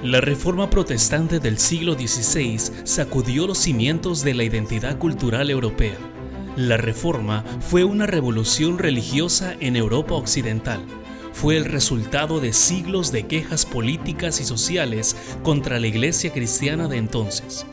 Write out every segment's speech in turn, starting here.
La Reforma Protestante del siglo XVI sacudió los cimientos de la identidad cultural europea. La Reforma fue una revolución religiosa en Europa Occidental. Fue el resultado de siglos de quejas políticas y sociales contra la Iglesia cristiana de entonces.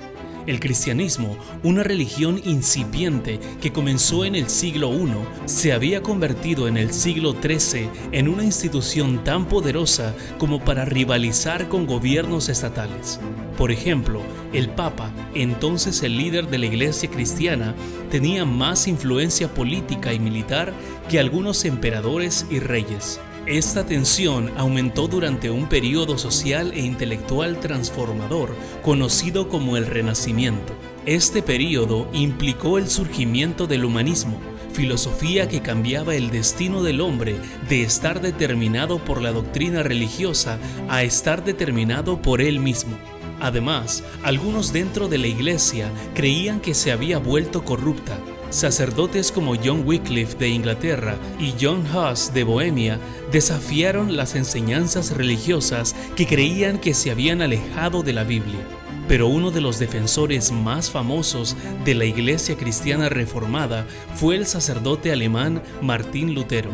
El cristianismo, una religión incipiente que comenzó en el siglo I, se había convertido en el siglo XIII en una institución tan poderosa como para rivalizar con gobiernos estatales. Por ejemplo, el Papa, entonces el líder de la Iglesia cristiana, tenía más influencia política y militar que algunos emperadores y reyes. Esta tensión aumentó durante un período social e intelectual transformador conocido como el Renacimiento. Este período implicó el surgimiento del humanismo, filosofía que cambiaba el destino del hombre de estar determinado por la doctrina religiosa a estar determinado por él mismo. Además, algunos dentro de la Iglesia creían que se había vuelto corrupta. Sacerdotes como John Wycliffe de Inglaterra y John Huss de Bohemia desafiaron las enseñanzas religiosas que creían que se habían alejado de la Biblia. Pero uno de los defensores más famosos de la Iglesia cristiana reformada fue el sacerdote alemán Martín Lutero.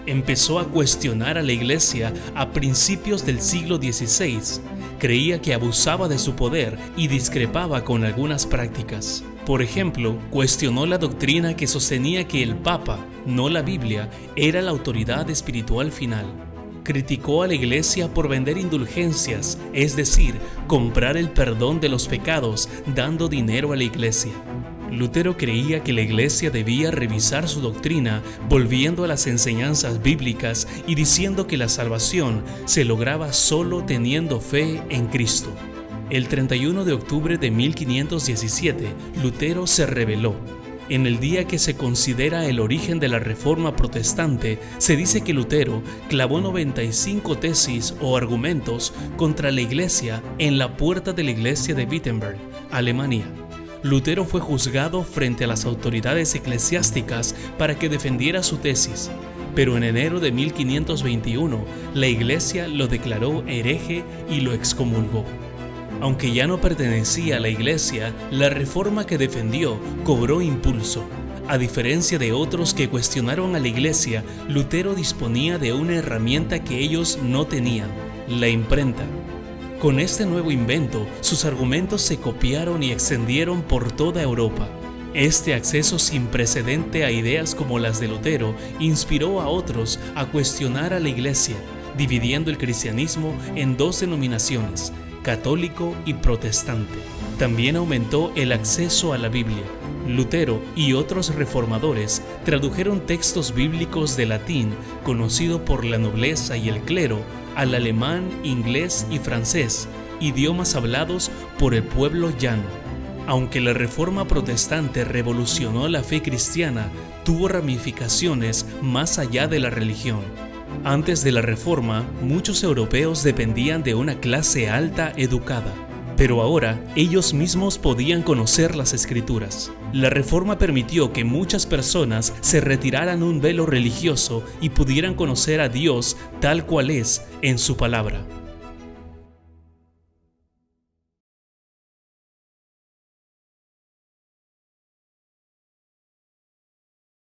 Empezó a cuestionar a la Iglesia a principios del siglo XVI. Creía que abusaba de su poder y discrepaba con algunas prácticas. Por ejemplo, cuestionó la doctrina que sostenía que el Papa, no la Biblia, era la autoridad espiritual final. Criticó a la Iglesia por vender indulgencias, es decir, comprar el perdón de los pecados dando dinero a la Iglesia. Lutero creía que la Iglesia debía revisar su doctrina volviendo a las enseñanzas bíblicas y diciendo que la salvación se lograba solo teniendo fe en Cristo. El 31 de octubre de 1517, Lutero se rebeló. En el día que se considera el origen de la Reforma Protestante, se dice que Lutero clavó 95 tesis o argumentos contra la Iglesia en la puerta de la iglesia de Wittenberg, Alemania. Lutero fue juzgado frente a las autoridades eclesiásticas para que defendiera su tesis, pero en enero de 1521 la Iglesia lo declaró hereje y lo excomulgó. Aunque ya no pertenecía a la Iglesia, la reforma que defendió cobró impulso. A diferencia de otros que cuestionaron a la Iglesia, Lutero disponía de una herramienta que ellos no tenían, la imprenta. Con este nuevo invento, sus argumentos se copiaron y extendieron por toda Europa. Este acceso sin precedente a ideas como las de Lutero inspiró a otros a cuestionar a la Iglesia, dividiendo el cristianismo en dos denominaciones, católico y protestante. También aumentó el acceso a la Biblia. Lutero y otros reformadores tradujeron textos bíblicos de latín, conocido por la nobleza y el clero, al alemán, inglés y francés, idiomas hablados por el pueblo llano. Aunque la Reforma Protestante revolucionó la fe cristiana, tuvo ramificaciones más allá de la religión. Antes de la Reforma, muchos europeos dependían de una clase alta educada, pero ahora ellos mismos podían conocer las Escrituras. La Reforma permitió que muchas personas se retiraran un velo religioso y pudieran conocer a Dios tal cual es en su palabra.